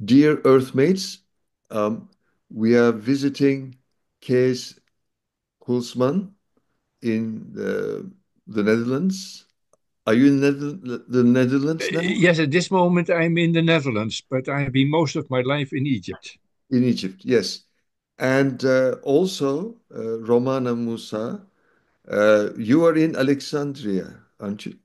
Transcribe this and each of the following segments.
Dear Earthmates, um, we are visiting Kees Hulsman in the Netherlands. Are you in the Netherlands now? Yes, at this moment I'm in the Netherlands, but I've been most of my life in Egypt. In Egypt, yes. And also, Romana Moussa, you are in Alexandria, aren't you?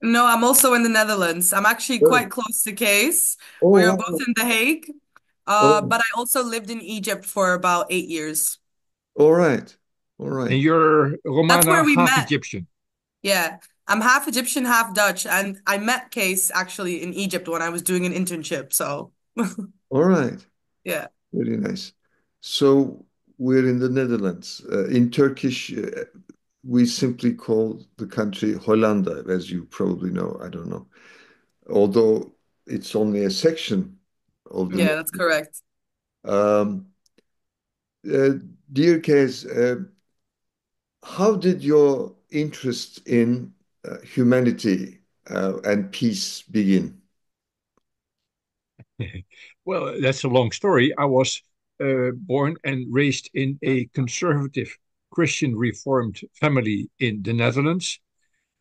No, I'm also in the Netherlands. I'm actually Oh, quite close to Kees. We oh, are both wow. in The Hague. Oh, But I also lived in Egypt for about 8 years. all right. All right. And you're That's Romana, where we half met. Egyptian. Yeah. I'm half Egyptian, half Dutch, and I met Kees actually in Egypt when I was doing an internship. So, All right. yeah. Very nice. So we're in the Netherlands. In Turkish, we simply call the country Hollanda, as you probably know. I don't know. Although it's only a section of the. Yeah, that's correct. Um, uh, Dear Kez, how did your interest in humanity and peace begin? Well, that's a long story. I was born and raised in a conservative Christian Reformed family in the Netherlands.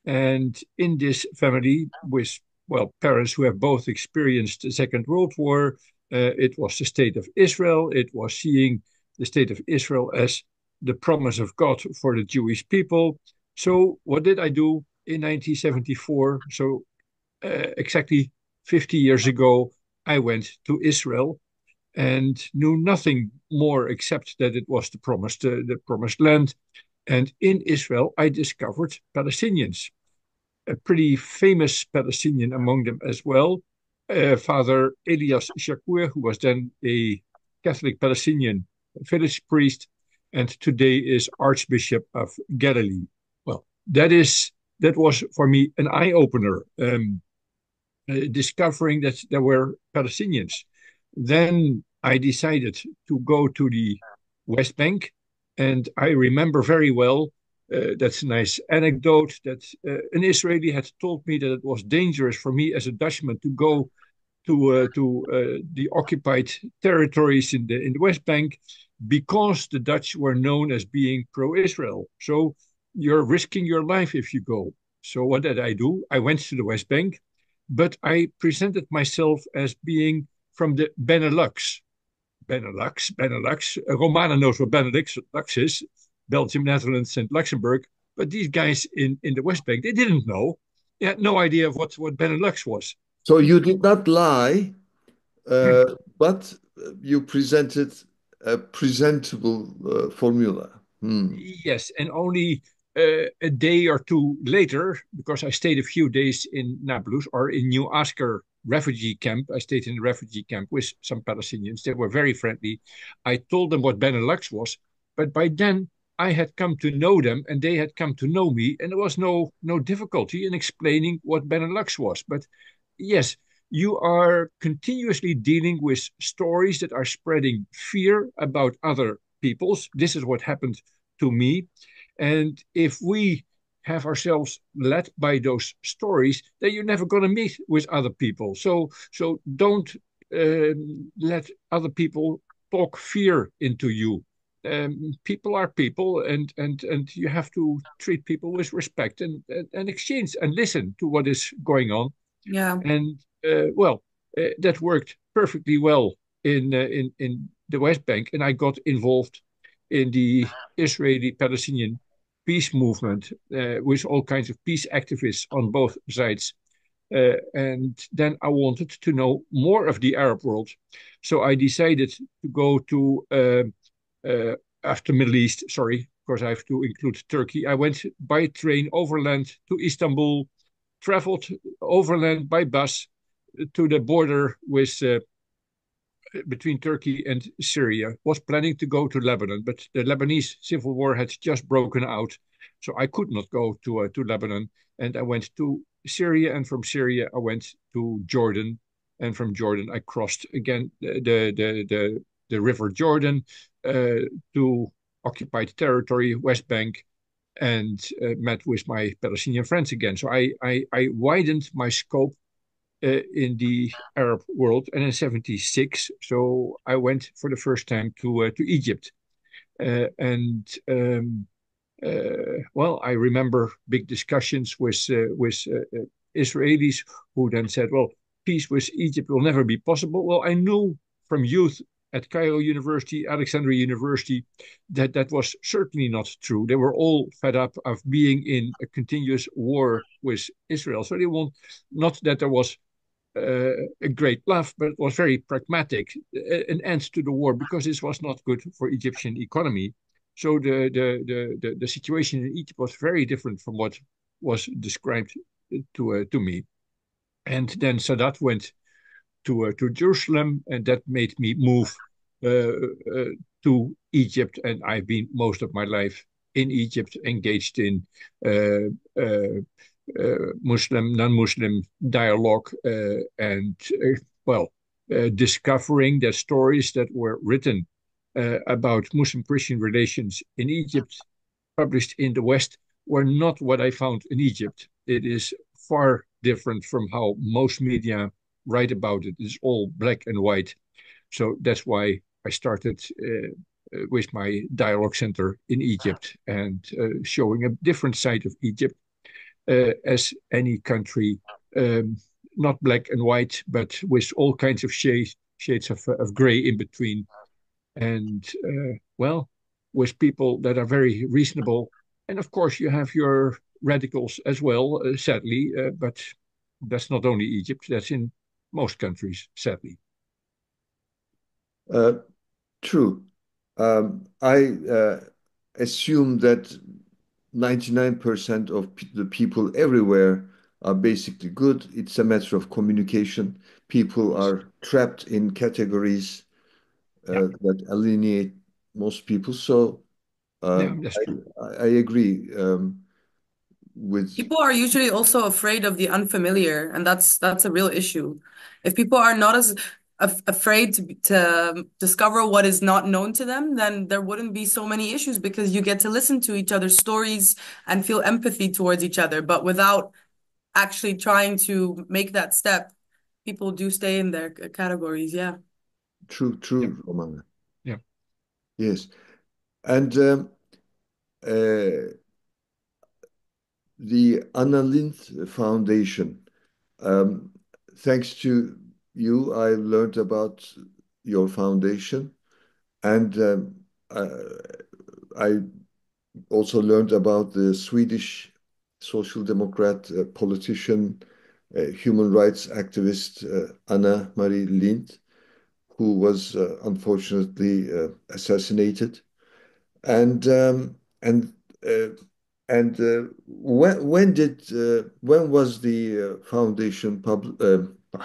And in this family, with, well, parents who have both experienced the Second World War, it was the state of Israel. It was seeing the state of Israel as the promise of God for the Jewish people. So, what did I do in 1974? So, exactly 50 years ago, I went to Israel and knew nothing more except that it was the promised land. And in Israel, I discovered Palestinians, a pretty famous Palestinian among them as well, Father Elias Shakur, who was then a Catholic Palestinian village priest, and today is Archbishop of Galilee. Well, that was for me an eye opener, discovering that there were Palestinians. Then I decided to go to the West Bank, and I remember very well, that's a nice anecdote, that an Israeli had told me that it was dangerous for me as a Dutchman to go to the occupied territories in the West Bank because the Dutch were known as being pro-Israel. So you're risking your life if you go. So what did I do? I went to the West Bank, but I presented myself as being from the Benelux. Benelux. Romana knows what Benelux is, Belgium, Netherlands, and Luxembourg. But these guys in the West Bank, they didn't know. They had no idea of what Benelux was. So you did not lie, but you presented a presentable formula. Hmm. Yes, and only a day or two later, because I stayed a few days in Nablus or in New Asker refugee camp. I stayed in the refugee camp with some Palestinians. They were very friendly. I told them what Benelux was, but by then I had come to know them and they had come to know me, and there was no difficulty in explaining what Benelux was. But yes, you are continuously dealing with stories that are spreading fear about other peoples. This is what happened to me. And if we have ourselves led by those stories, then you're never going to meet with other people. So don't let other people talk fear into you. People are people, and you have to treat people with respect and exchange and listen to what is going on. Yeah. And well, that worked perfectly well in the West Bank, and I got involved in the Israeli-Palestinian peace movement with all kinds of peace activists on both sides. And then I wanted to know more of the Arab world, so I decided to go to after Middle East. Sorry, of course I have to include Turkey. I went by train overland to Istanbul, traveled overland by bus to the border with between Turkey and Syria. Was planning to go to Lebanon, but the Lebanese civil war had just broken out, so I could not go to Lebanon. And I went to Syria, and from Syria I went to Jordan, and from Jordan I crossed again the River Jordan to occupied territory, West Bank, and met with my Palestinian friends again. So I widened my scope in the Arab world, and in '76, so I went for the first time to Egypt, and well, I remember big discussions with Israelis who then said, "Well, peace with Egypt will never be possible." Well, I knew from youth at Cairo University, Alexandria University, that that was certainly not true. They were all fed up of being in a continuous war with Israel. So they want not that there was a great bluff, but it was very pragmatic, an end to the war because this was not good for Egyptian economy. So the situation in Egypt was very different from what was described to me. And then Sadat went to Jerusalem, and that made me move to Egypt. And I've been most of my life in Egypt, engaged in uh, uh, Muslim, non-Muslim dialogue, and well, discovering the stories that were written about Muslim-Christian relations in Egypt, published in the West, were not what I found in Egypt. It is far different from how most media write about it. It's all black and white. So that's why I started with my dialogue center in Egypt and showing a different side of Egypt as any country, um, not black and white, but with all kinds of shades of gray in between. And well, with people that are very reasonable. And of course, you have your radicals as well, sadly, but that's not only Egypt, that's in most countries, sadly. Uh, True. I assume that 99% of the people everywhere are basically good. It's a matter of communication. People Yes. are trapped in categories Yeah, that alienate most people. So yeah, um, that's I, true. I agree with People are usually also afraid of the unfamiliar, and that's a real issue. If people are not as afraid to discover what is not known to them, then there wouldn't be so many issues because you get to listen to each other's stories and feel empathy towards each other. But without actually trying to make that step, people do stay in their categories. Yeah. true, Yeah, true, Romana. yeah. Yes. And uh, the Anna Lindh Foundation. Um, Thanks to you, I learned about your foundation, and I also learned about the Swedish Social Democrat politician, human rights activist Anna Marie Lindh, who was unfortunately assassinated. And and uh, when was the foundation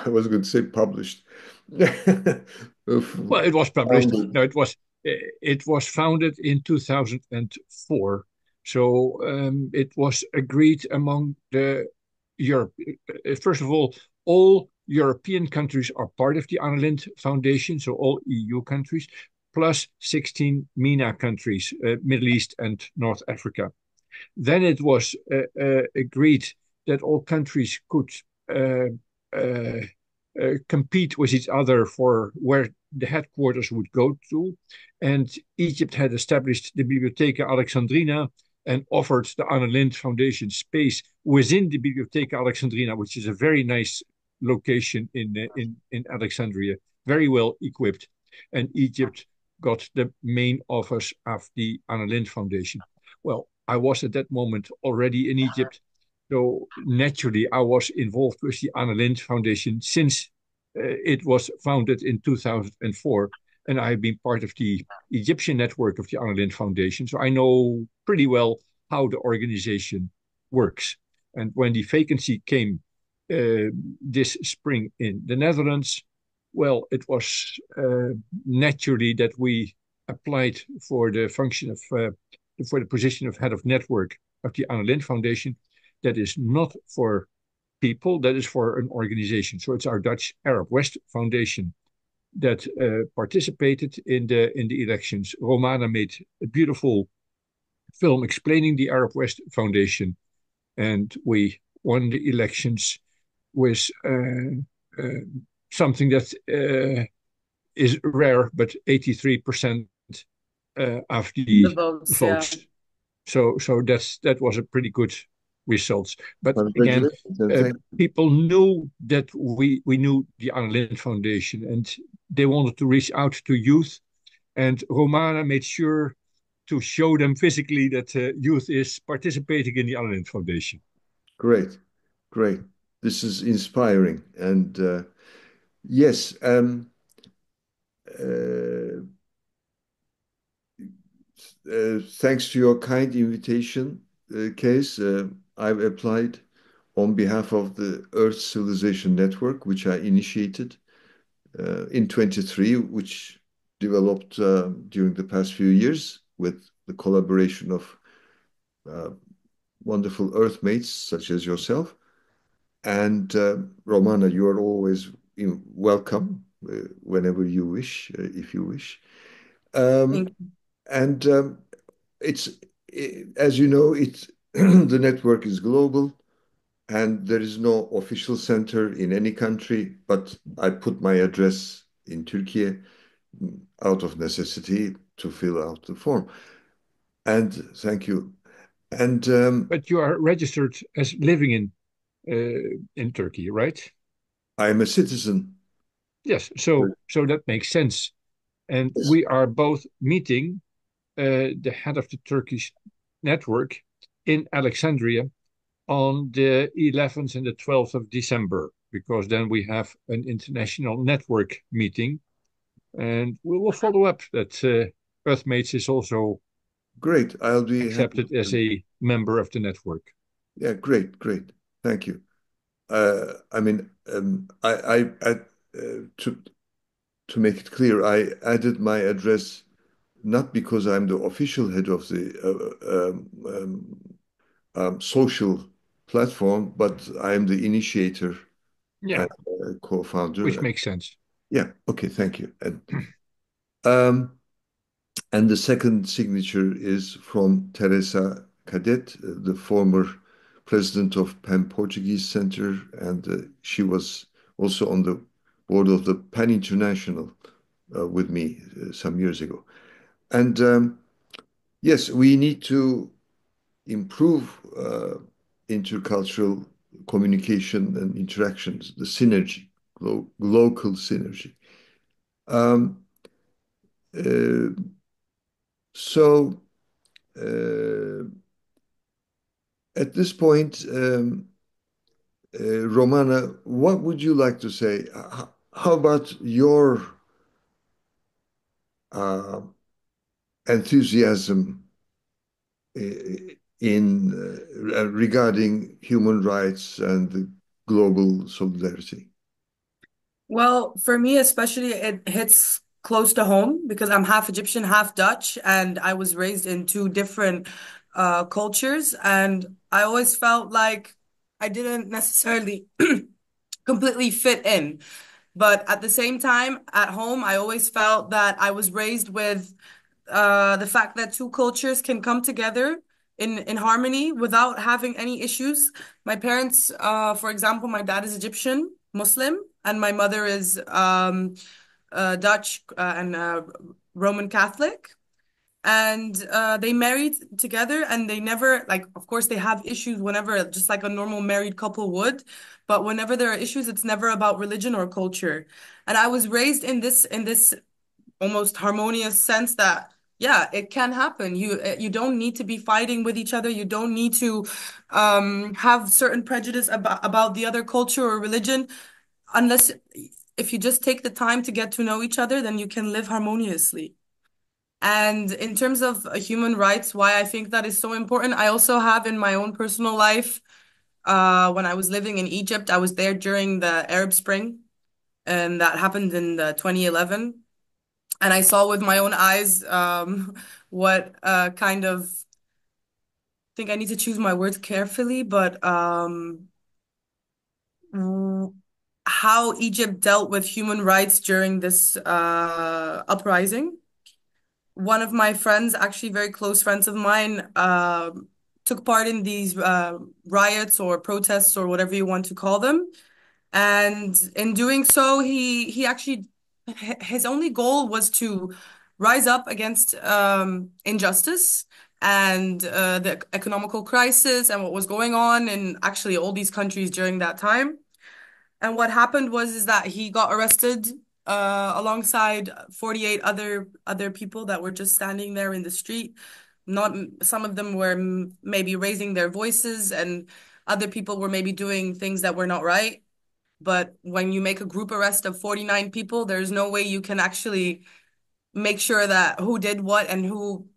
I was going to say published. Well, it was published. Founded. No, it was founded in 2004. So it was agreed among the Europe. First of all European countries are part of the Anna Lindh Foundation, so all EU countries, plus 16 MENA countries, Middle East and North Africa. Then it was agreed that all countries could uh, uh, compete with each other for where the headquarters would go to. And Egypt had established the Bibliotheca Alexandrina and offered the Anna Lindh Foundation space within the Bibliotheca Alexandrina, which is a very nice location in Alexandria, very well equipped. And Egypt got the main office of the Anna Lindh Foundation. Well, I was at that moment already in Egypt. So naturally, I was involved with the Anna Lindh Foundation since it was founded in 2004. And I've been part of the Egyptian network of the Anna Lindh Foundation. So I know pretty well how the organization works. And when the vacancy came this spring in the Netherlands, well, it was naturally that we applied for the function of for the position of head of network of the Anna Lindh Foundation. That is not for people, that is for an organization. So it's our Dutch Arab West Foundation that participated in the elections. Romana made a beautiful film explaining the Arab West Foundation, and we won the elections with something that is rare, but 83% of The the votes, yeah. votes. So that was a pretty good result. But again, Congratulations and thank you. people knew that we knew the Anna Lindh Foundation, and they wanted to reach out to youth. And Romana made sure to show them physically that youth is participating in the Anna Lindh Foundation. Great, great. This is inspiring. And yes, uh, thanks to your kind invitation, Kees, I've applied on behalf of the Earth Civilization Network, which I initiated in 23, which developed during the past few years with the collaboration of uh, wonderful Earthmates such as yourself. And Romana, you are always welcome whenever you wish, if you wish. Um, Thank you. and it's, as you know, it's the network is global and there is no official center in any country, but I put my address in Türkiye out of necessity to fill out the form. And thank you. And But you are registered as living in Turkey, right? I'm a citizen. Yes. So that makes sense. And Yes. we are both meeting the head of the Turkish network in Alexandria on the 11th and the 12th of December, because then we have an international network meeting, and we will follow up that Earthmates is also Great. I'll be happy. accepted as a member of the network. Yeah, great, great. Thank you. I mean, to make it clear, I added my address not because I'm the official head of the social platform, but I'm the initiator Yeah, and co-founder. which makes sense. Yeah, okay, thank you. Um, and the second signature is from Teresa Cadet, the former president of Pan Portuguese Center, and she was also on the board of the Pan International with me some years ago. And yes, we need to improve intercultural communication and interactions, the synergy, local synergy. Um, uh, so at this point, Romana, what would you like to say? How about your uh, enthusiasm in regarding human rights and the global solidarity? Well, for me especially, it hits close to home because I'm half Egyptian, half Dutch, and I was raised in two different cultures, and I always felt like I didn't necessarily completely fit in. But at the same time, at home, I always felt that I was raised with the fact that two cultures can come together in harmony without having any issues. My parents, for example, my dad is Egyptian Muslim, and my mother is Dutch and Roman Catholic. And they married together, and they never, like, of course, they have issues whenever, just like a normal married couple would. But whenever there are issues, it's never about religion or culture. And I was raised in this almost harmonious sense that yeah, it can happen. You don't need to be fighting with each other. You don't need to have certain prejudice about the other culture or religion unless if you just take the time to get to know each other, then you can live harmoniously. And in terms of human rights, why I think that is so important, I also have in my own personal life, when I was living in Egypt, I was there during the Arab Spring, and that happened in the 2011. And I saw with my own eyes what kind of, I think I need to choose my words carefully, but how Egypt dealt with human rights during this uprising. One of my friends, actually very close friends of mine, took part in these riots or protests or whatever you want to call them. And in doing so, he actually his only goal was to rise up against injustice and the economical crisis and what was going on in actually all these countries during that time. And what happened was is that he got arrested alongside 48 other people that were just standing there in the street. Not some of them were maybe raising their voices, and other people were maybe doing things that were not right. But when you make a group arrest of 49 people, there's no way you can actually make sure that who did what and who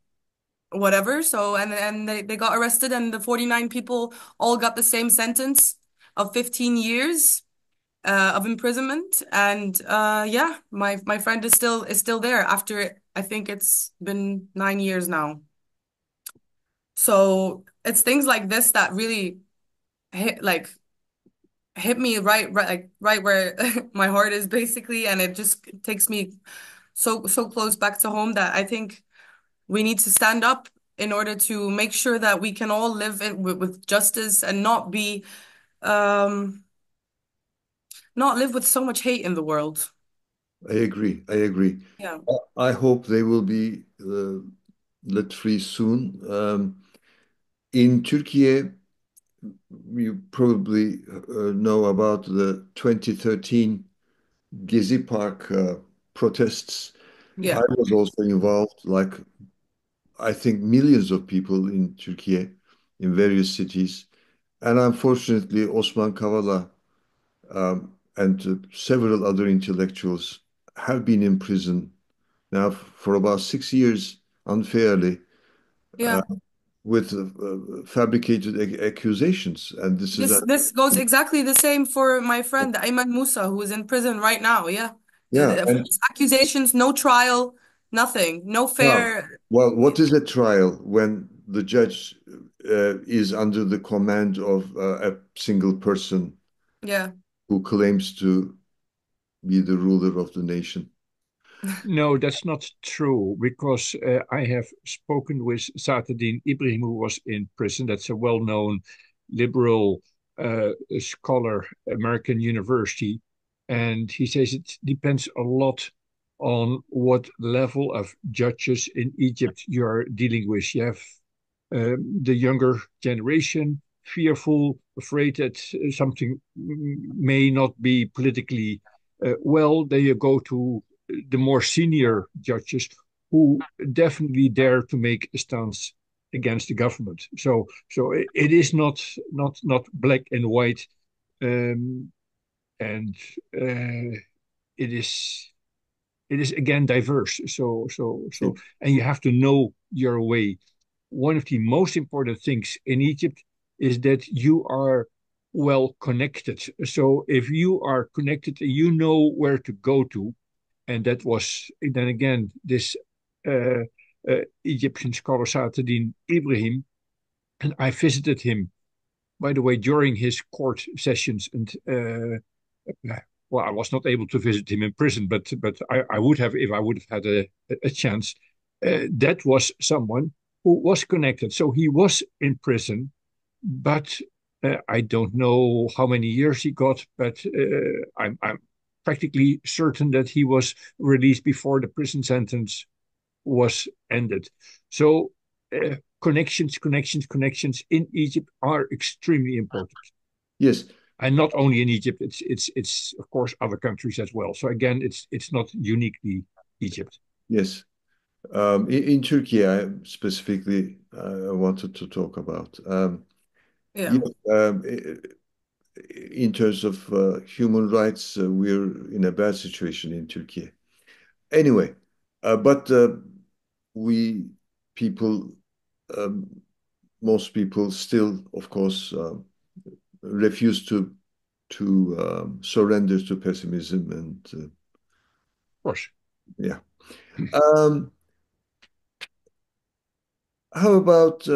whatever. So and they got arrested, and the 49 people all got the same sentence of 15 years of imprisonment. And yeah, my friend is still there after I think it's been 9 years now. So it's things like this that really hit me right where my heart is basically, and it just takes me so close back to home that I think we need to stand up in order to make sure that we can all live with justice and um not live with so much hate in the world. I agree. I agree. Yeah. I hope they will be let free soon. In Turkey, you probably know about the 2013 Gezi Park protests. I Yeah. was also involved, like I think millions of people in Turkey, in various cities. And unfortunately, Osman Kavala and several other intellectuals have been in prison now for about 6 years unfairly uh, Yeah. with fabricated accusations. And this is, This goes exactly the same for my friend Ayman Musa, who is in prison right now. Yeah. yeah. And False accusations, no trial, nothing, no well, fair. well, what is a trial when the judge is under the command of a single person Yeah. who claims to be the ruler of the nation? No, that's not true because I have spoken with Satadin Ibrahim, who was in prison. That's a well-known liberal scholar, American university, and he says it depends a lot on what level of judges in Egypt you're dealing with. You have the younger generation fearful, afraid that something may not be politically well. Then you go to the more senior judges who definitely dare to make a stance against the government. So it is not black and white, um, and it is it is again diverse. And you have to know your way. One of the most important things in Egypt is that you are well connected. So if you are connected, you know where to go to, and that was then again this uh, Egyptian scholar Satadin Ibrahim, and I visited him, by the way, during his court sessions, and well, I was not able to visit him in prison, but I would have if I would have had a chance. That was someone who was connected, so he was in prison, but I don't know how many years he got, but I'm practically certain that he was released before the prison sentence was ended. So connections in Egypt are extremely important, Yes, and not only in Egypt. It's of course other countries as well. So again, it's not uniquely Egypt. yes. In Turkey, I specifically wanted to talk about. Yeah. You in terms of human rights, we're in a bad situation in Turkey. Anyway, but we people, um, most people still, of course, refuse to surrender to pessimism and Of course. yeah. Um, how about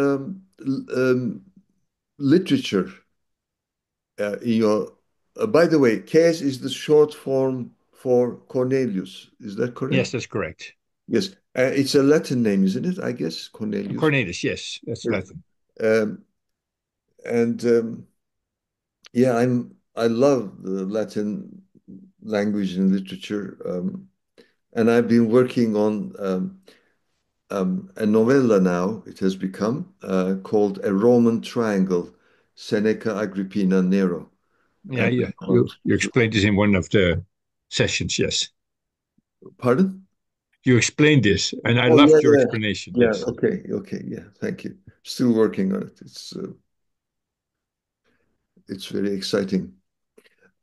literature in your? By the way, Kees is the short form for Cornelius. Is that correct? Yes, that's correct. Yes, it's a Latin name, isn't it? I guess Cornelius. Cornelis, yes, that's Yes. Latin. Um, and yeah, I'm I love the Latin language and literature, and I've been working on a novella now. It has become called A Roman Triangle, Seneca, Agrippina, Nero, Yeah, and yeah. You explained this in one of the sessions, yes. pardon? You explained this, and I Oh yeah, loved your yeah, explanation, yeah. yes. Okay, okay, yeah. Thank you. Still working on it. It's very exciting.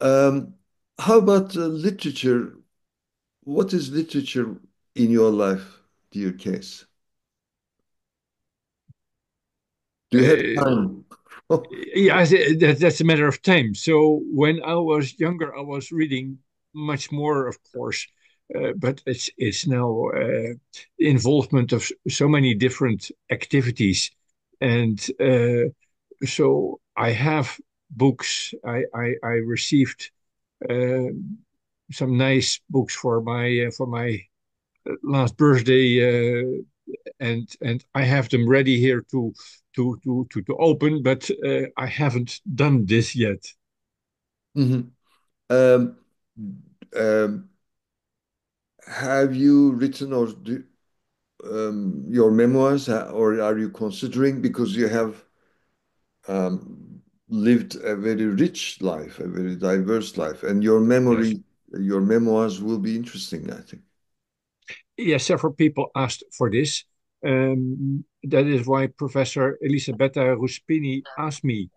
Um, how about literature? What is literature in your life, dear Case? Do you have Uh, time? yeah, that's a matter of time. So when I was younger, I was reading much more, of course, but it's now involvement of so many different activities, and so I have books. I received uh, some nice books for my last birthday, and I have them ready here to open, but I haven't done this yet. Mhm. Um, um, have you written your memoirs, or are you considering, because you have lived a very rich life, a very diverse life, and Yes. your memoirs will be interesting, I think. Yes, several people asked for this. That is why Professor Elisabetta Ruspini asked me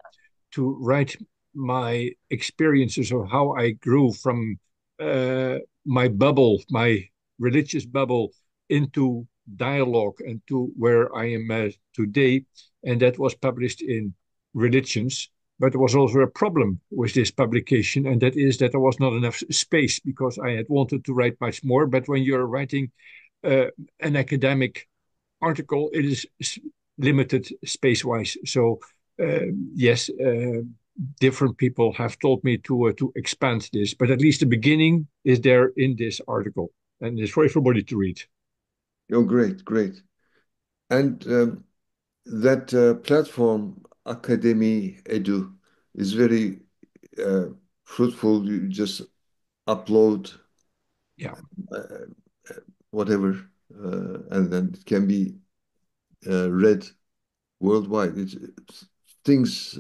to write my experiences of how I grew from my bubble, my religious bubble, into dialogue and to where I am today. And that was published in Religions. But there was also a problem with this publication, and that is that there was not enough space because I had wanted to write much more. But when you're writing uh, an academic article, it is limited space wise. So, yes, different people have told me to expand this, but at least the beginning is there in this article, and it's for everybody to read. Oh, great, great. And that platform, Academy Edu, is very uh, fruitful. You just upload Yeah. uh, whatever, and then it can be read worldwide. Things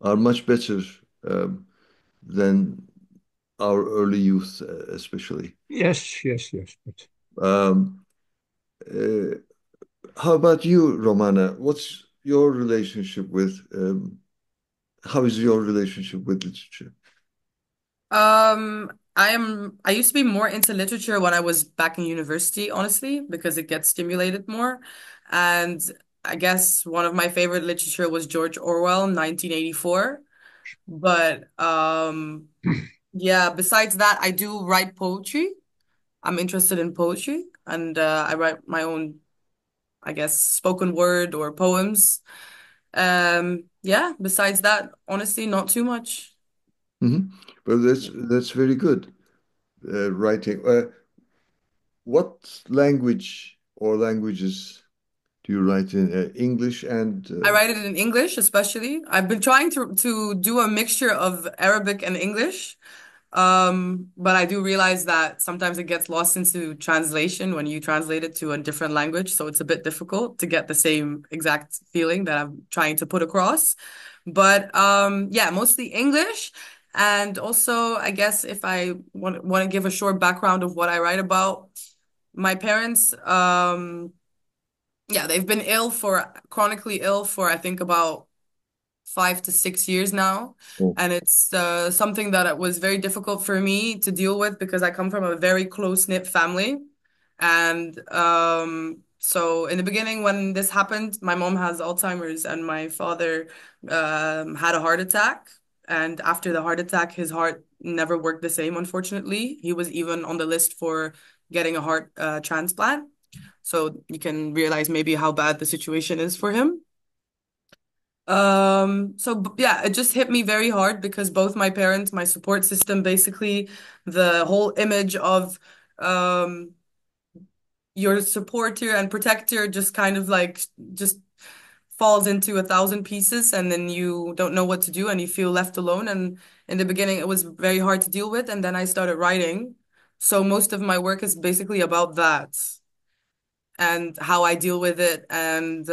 are much better um, than our early youth, especially. Yes, yes, yes. But Um, uh, how about you, Romana? What's your relationship with, how is your relationship with literature? I used to be more into literature when I was back in university, honestly, because it gets stimulated more. And I guess one of my favorite literature was George Orwell, 1984. But yeah, besides that, I do write poetry. I'm interested in poetry, and I write my own, I guess, spoken word or poems. Yeah, besides that, honestly, not too much. Hmm. Well, that's very good. Writing. What language or languages do you write in? English and I write it in English, especially. I've been trying to do a mixture of Arabic and English. But I do realize that sometimes it gets lost into translation when you translate it to a different language. So it's a bit difficult to get the same exact feeling that I'm trying to put across. But yeah, mostly English. And also, I guess if I want to give a short background of what I write about, my parents, yeah, they've been chronically ill for I think about 5 to 6 years now. oh, And it's something that it was very difficult for me to deal with because I come from a very close-knit family. And so in the beginning, when this happened, my mom has Alzheimer's and my father had a heart attack. And after the heart attack, his heart never worked the same, unfortunately. He was even on the list for getting a heart transplant. So you can realize maybe how bad the situation is for him. Yeah, it just hit me very hard because both my parents, my support system, basically the whole image of um your supporter and protector just kind of like just falls into 1,000 pieces, and then you don't know what to do and you feel left alone. And in the beginning, it was very hard to deal with. And then I started writing. So most of my work is basically about that and how I deal with it, and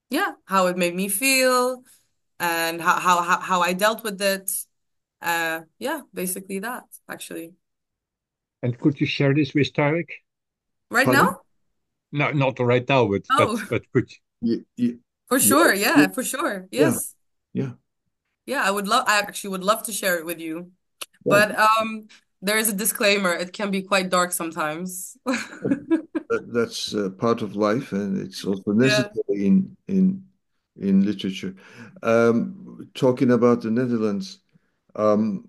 yeah, how it made me feel, and how I dealt with it. Yeah, basically that, actually. And could you share this with Tarek? Right Pardon? now? No, not right now, Oh, but could Yeah, yeah, for yeah, sure. Yeah, for sure. yeah, Yes. yeah. Yeah, I actually would love to share it with you. Yeah. But there is a disclaimer. It can be quite dark sometimes. That's part of life, and it's also Yeah. necessary in literature. Talking about the Netherlands, um,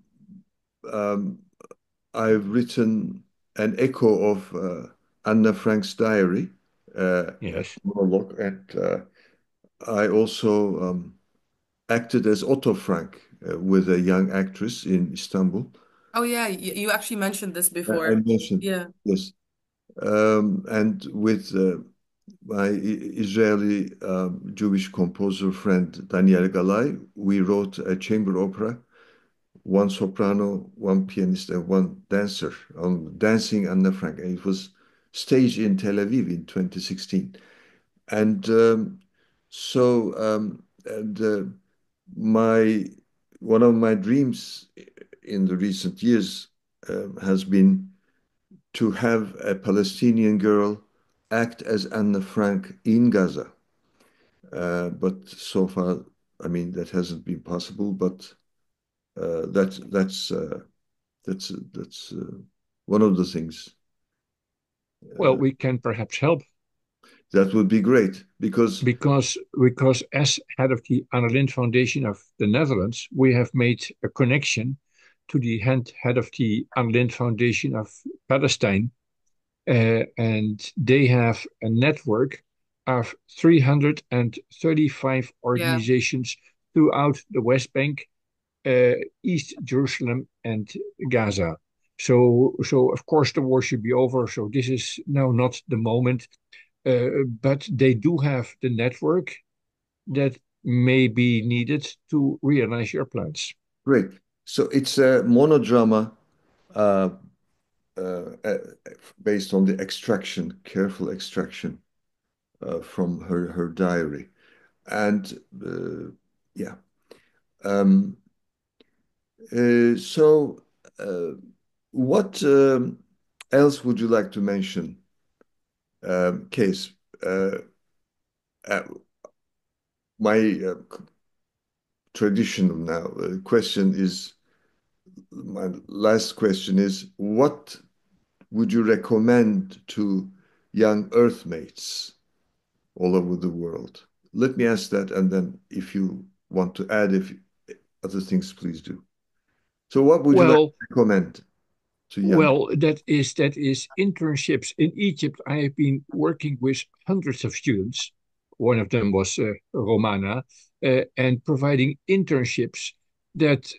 um, I've written an echo of Anna Frank's diary, a yes. monologue, and I also acted as Otto Frank with a young actress in Istanbul. Oh yeah, you actually mentioned this I before. mentioned, Yeah. yes, and with my Israeli Jewish composer friend Daniel Galay, we wrote a chamber opera, one soprano, one pianist, and one dancer on Dancing Anne Frank. And it was staged in Tel Aviv in 2016. And and my one of my dreams in the recent years has been to have a Palestinian girl act as Anne Frank in Gaza. But so far, I mean, that hasn't been possible. But that's one of the things Well, we can perhaps help that would be great because because as head of the Anna Lindh Foundation of the Netherlands, we have made a connection to the head of the Anna Lindh Foundation of Palestine, and they have a network of 335 Yeah. organizations throughout the West Bank, uh, East Jerusalem, and Gaza. So of course the war should be over. So this is now not the moment, but they do have the network that may be needed to realize your plans. great. So it's a monodrama uh, uh, uh, based on the extraction, careful extraction from her diary, and yeah. Um, so, what else would you like to mention, Case? Uh, uh, my traditional now question is my last question is what would you recommend to young Earthmates all over the world? Let me ask that, and then if you want to add if other things, please do. So, what would you like Well, to recommend to young? Well, that is internships in Egypt. I have been working with hundreds of students. One of them was Romana, and providing internships that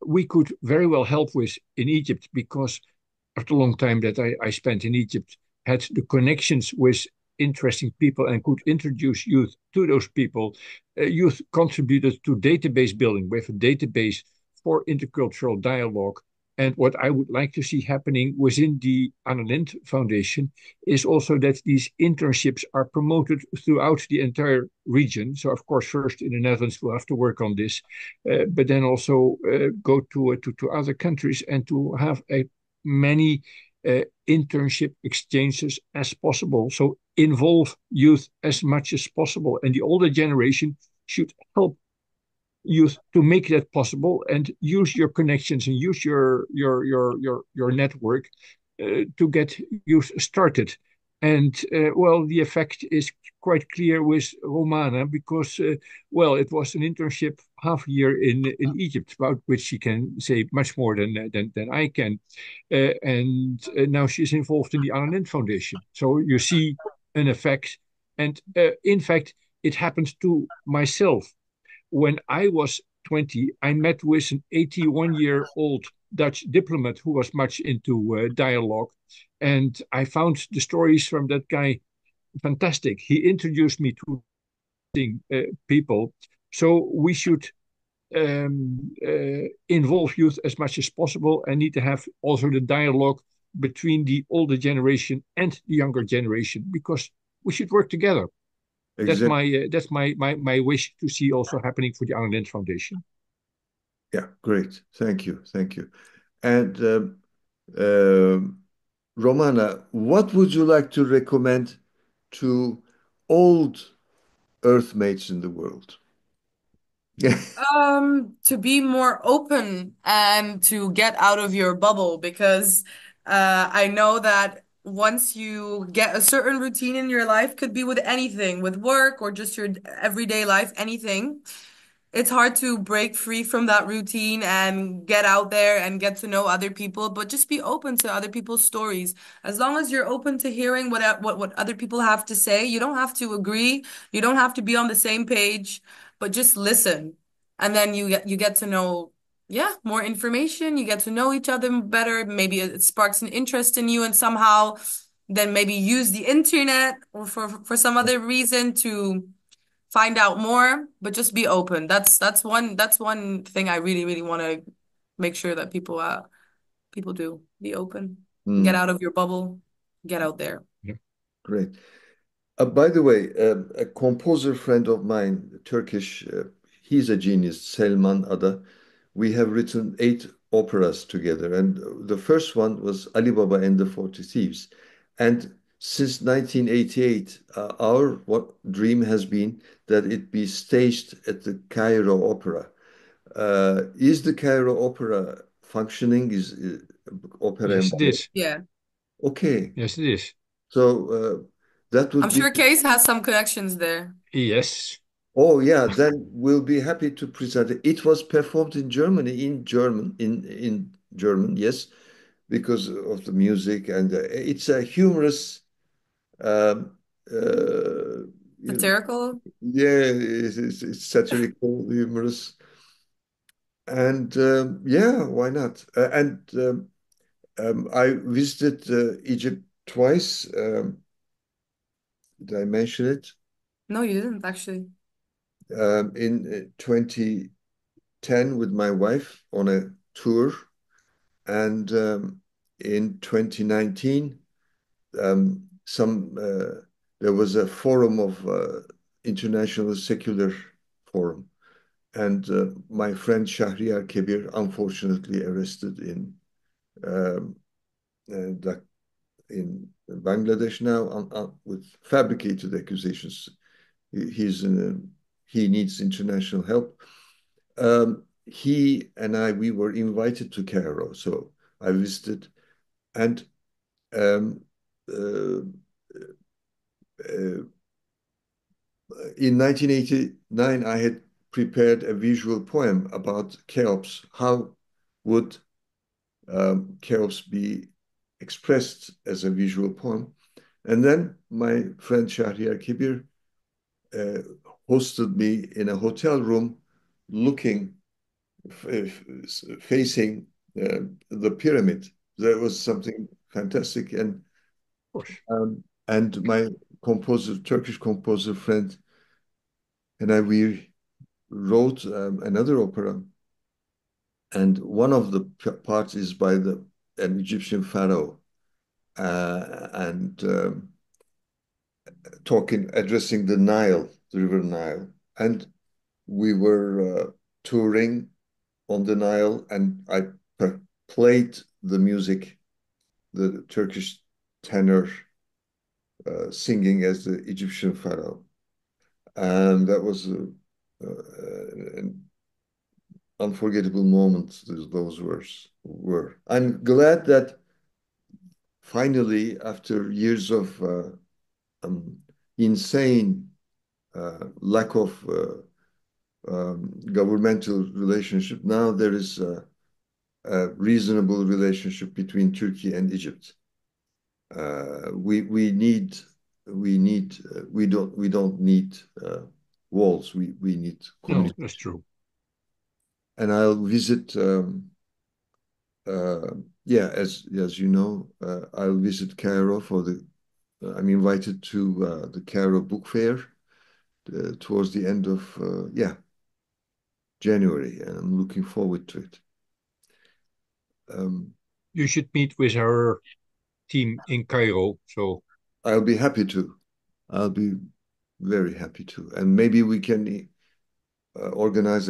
we could very well help with in Egypt because after a long time that I spent in Egypt, had the connections with interesting people and could introduce youth to those people. Youth contributed to database building. We have a database for intercultural dialogue. And what I would like to see happening within the Anna Lindh Foundation is also that these internships are promoted throughout the entire region. So, of course, first in the Netherlands, we'll have to work on this, but then also go to other countries and to have a many internship exchanges as possible. So involve youth as much as possible. And the older generation should help youth to make that possible and use your connections and use your network to get youth started. And well, the effect is quite clear with Romana because well, it was an internship half a year in Egypt, about which she can say much more than I can. And now she's involved in the Anna Lindh Foundation. So you see an effect, and in fact, it happened to myself when I was 20, I met with an 81-year-old Dutch diplomat who was much into dialogue. And I found the stories from that guy fantastic. He introduced me to people. So we should involve youth as much as possible and need to have also the dialogue between the older generation and the younger generation because we should work together. Exactly. That's my wish to see also happening for the Anna Lindh Foundation. Yeah, great. Thank you. Thank you. And um, Romana, what would you like to recommend to old Earthmates in the world? Yeah, To be more open and to get out of your bubble because I know that once you get a certain routine in your life, could be with anything, with work or just your everyday life, anything. It's hard to break free from that routine and get out there and get to know other people, but just be open to other people's stories. As long as you're open to hearing what other people have to say, you don't have to agree, you don't have to be on the same page, but just listen. And then you get to know, yeah, more information, you get to know each other better. Maybe it sparks an interest in you and somehow then maybe use the internet or for some other reason to find out more, but just be open. That's one thing I really, really want to make sure that people do. Be open. Get mm, out of your bubble. Get out there. Yeah. great. By the way, a composer friend of mine, Turkish, he's a genius, Selman Ada. We have written 8 operas together, and the first one was Ali Baba and the 40 Thieves. And since 1988, our dream has been that it be staged at the Cairo Opera. Is the Cairo Opera functioning? Is opera and Yes, it ballet? is. Yeah. Okay, Yes, it is. so that I'm would be. sure Case has some connections there. Yes. Oh yeah, then we'll be happy to present it. It was performed in Germany, in German, yes, because of the music, and it's a humorous, um, you know, Satirical? yeah, it's satirical, humorous, and yeah, why not? And I visited Egypt twice. Did I mention it? No, you didn't actually. In 2010 with my wife on a tour. And in 2019, there was a forum of International Secular Forum. And my friend Shahriar Kebir, unfortunately arrested um, uh, in Bangladesh now with fabricated accusations. He's in he needs international help. He and we were invited to Cairo, so I visited. And um, uh, uh, in 1989, I had prepared a visual poem about Cheops. How would Cheops be expressed as a visual poem? And then my friend Shahriar Kibir uh, hosted me in a hotel room looking facing the pyramid. That was something fantastic. Of course. And my Turkish composer friend, and we wrote another opera. And one of the parts is by an Egyptian pharaoh, and addressing the Nile, the River Nile. And we were touring on the Nile, and I played the music, the Turkish tenor singing as the Egyptian pharaoh. And that was an unforgettable moment, those were. I'm glad that finally, after years of um, insane lack of governmental relationship, now there is a reasonable relationship between Turkey and Egypt. We need we don't need walls. We need No, that's communication. true. And I'll visit. Yeah, as you know, I'll visit Cairo for the. I'm invited to the Cairo Book Fair towards the end of January, and I'm looking forward to it. You should meet with our team in Cairo. So I'll be happy to. I'll be very happy to, and maybe we can organize